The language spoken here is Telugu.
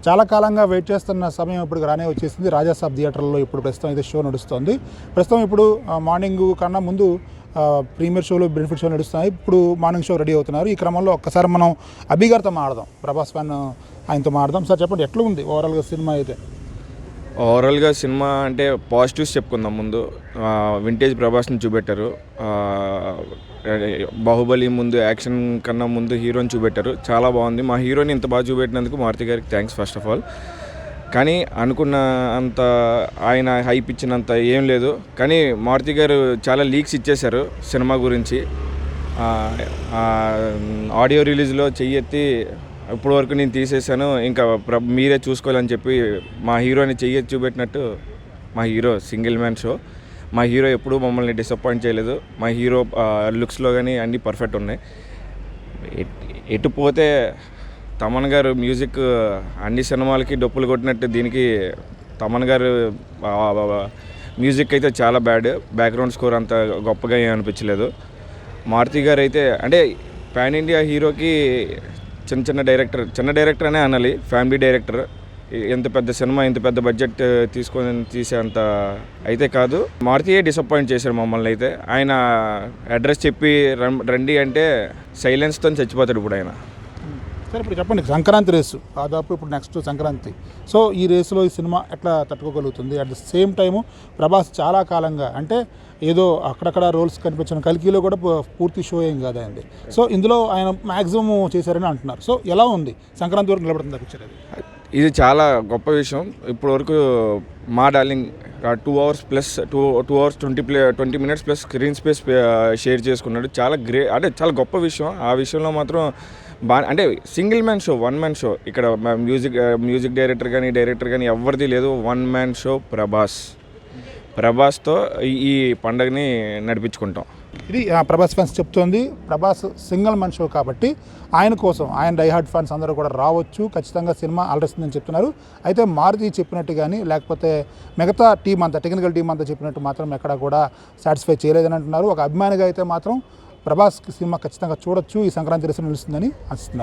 చాలా కాలంగా వెయిట్ చేస్తున్న సమయం ఇప్పుడు రానే వచ్చేసింది. రాజాసాబ్ థియేటర్లో ఇప్పుడు ప్రస్తుతం అయితే షో నడుస్తుంది. ప్రస్తుతం ఇప్పుడు మార్నింగ్ కన్నా ముందు ప్రీమియర్ షోలు, బెనిఫిట్ షోలు నడుస్తున్నాయి. ఇప్పుడు మార్నింగ్ షో రెడీ అవుతున్నారు. ఈ క్రమంలో ఒక్కసారి మనం అభి గారితో మాట్లాడదాం, ప్రభాస్ ఫ్యాన్ ఆయనతో మాట్లాడదాం. సార్ చెప్పండి, ఎట్లా ఉంది ఓవరాల్గా సినిమా అయితే? ఓవరాల్గా సినిమా అంటే పాజిటివ్స్ చెప్పుకుందాం. ముందు వింటేజ్ ప్రభాస్ని చూపెట్టారు. బాహుబలి ముందు, యాక్షన్ కన్నా ముందు హీరోని చూపెట్టారు. చాలా బాగుంది. మా హీరోని ఇంత బాగా చూపెట్టినందుకు మారుతి గారికి థ్యాంక్స్ ఫస్ట్ ఆఫ్ ఆల్. కానీ అనుకున్న అంత ఆయన హైప్ ఇచ్చినంత ఏం లేదు. కానీ మారుతి గారు చాలా లీక్స్ ఇచ్చేశారు సినిమా గురించి. ఆడియో రిలీజ్లో చెయ్యెత్తి ఇప్పటి వరకు నేను తీసేసాను, ఇంకా మీరే చూసుకోవాలని చెప్పి మా హీరోని చెయ్యెత్తి చూపెట్టినట్టు. మా హీరో సింగిల్ మ్యాన్ షో. మా హీరో ఎప్పుడూ మమ్మల్ని డిసప్పాయింట్ చేయలేదు. మా హీరో లుక్స్లో కానీ అన్నీ పర్ఫెక్ట్ ఉన్నాయి. ఎటు పోతే తమన్ గారు మ్యూజిక్ అన్ని సినిమాలకి డప్పులు కొట్టినట్టు దీనికి తమన్ గారు మ్యూజిక్ అయితే చాలా బ్యాక్గ్రౌండ్ స్కోర్ అంత గొప్పగా ఏం అనిపించలేదు. మారుతి గారు అయితే అంటే పాన్ ఇండియా హీరోకి చిన్న డైరెక్టర్ అనే అనాలి. Family director. ఎంత పెద్ద సినిమా, ఇంత పెద్ద బడ్జెట్ తీసుకొని తీసేంత అయితే కాదు. మారుతియే డిసప్పాయింట్ చేశారు మమ్మల్ని అయితే. ఆయన అడ్రస్ చెప్పి రండి అంటే సైలెన్స్తో చచ్చిపోతాడు ఇప్పుడు ఆయన. సరే, ఇప్పుడు చెప్పండి, సంక్రాంతి రేసు దాదాపు ఇప్పుడు నెక్స్ట్ సంక్రాంతి. సో ఈ రేసులో ఈ సినిమా ఎట్లా తట్టుకోగలుగుతుంది? At the same time Prabhas చాలా కాలంగా అంటే ఏదో అక్కడక్కడ రోల్స్ కనిపించిన కల్కిలో కూడా పూర్తి షో ఏం కాదండి. సో ఇందులో ఆయన మ్యాక్సిమం చేశారని అంటున్నారు. సో ఎలా ఉంది? సంక్రాంతి వరకు నిలబడుతుంది పిక్చర్ అది? ఇది చాలా గొప్ప విషయం. ఇప్పుడు వరకు మా darling 2 hours plus 2 hours 20 minutes plus screen space share చేసుకున్నాడు. చాలా అంటే చాలా గొప్ప విషయం. ఆ విషయంలో మాత్రం అంటే single man show, 1 man show. ఇక్కడ మ్యూజిక్ డైరెక్టర్ కానీ ఎవరిది లేదు. 1 man షో ప్రభాస్తో ఈ పండుగని నడిపించుకుంటాం. ఇది ప్రభాస్ ఫ్యాన్స్ చెప్తోంది. ప్రభాస్ సింగిల్ మ్యాన్ షో కాబట్టి ఆయన కోసం ఆయన డైహార్డ్ ఫ్యాన్స్ అందరూ కూడా రావచ్చు, ఖచ్చితంగా సినిమా అలరిస్తుందని చెప్తున్నారు. అయితే మారుతి చెప్పినట్టు కానీ లేకపోతే మిగతా టీం అంతా, టెక్నికల్ టీం అంతా చెప్పినట్టు మాత్రం ఎక్కడా కూడా సాటిస్ఫై చేయలేదని అంటున్నారు. ఒక అభిమానిగా అయితే మాత్రం ప్రభాస్ సినిమా ఖచ్చితంగా చూడొచ్చు, ఈ సంక్రాంతి రేసులో నిలుస్తుందని ఆశిస్తున్నారు.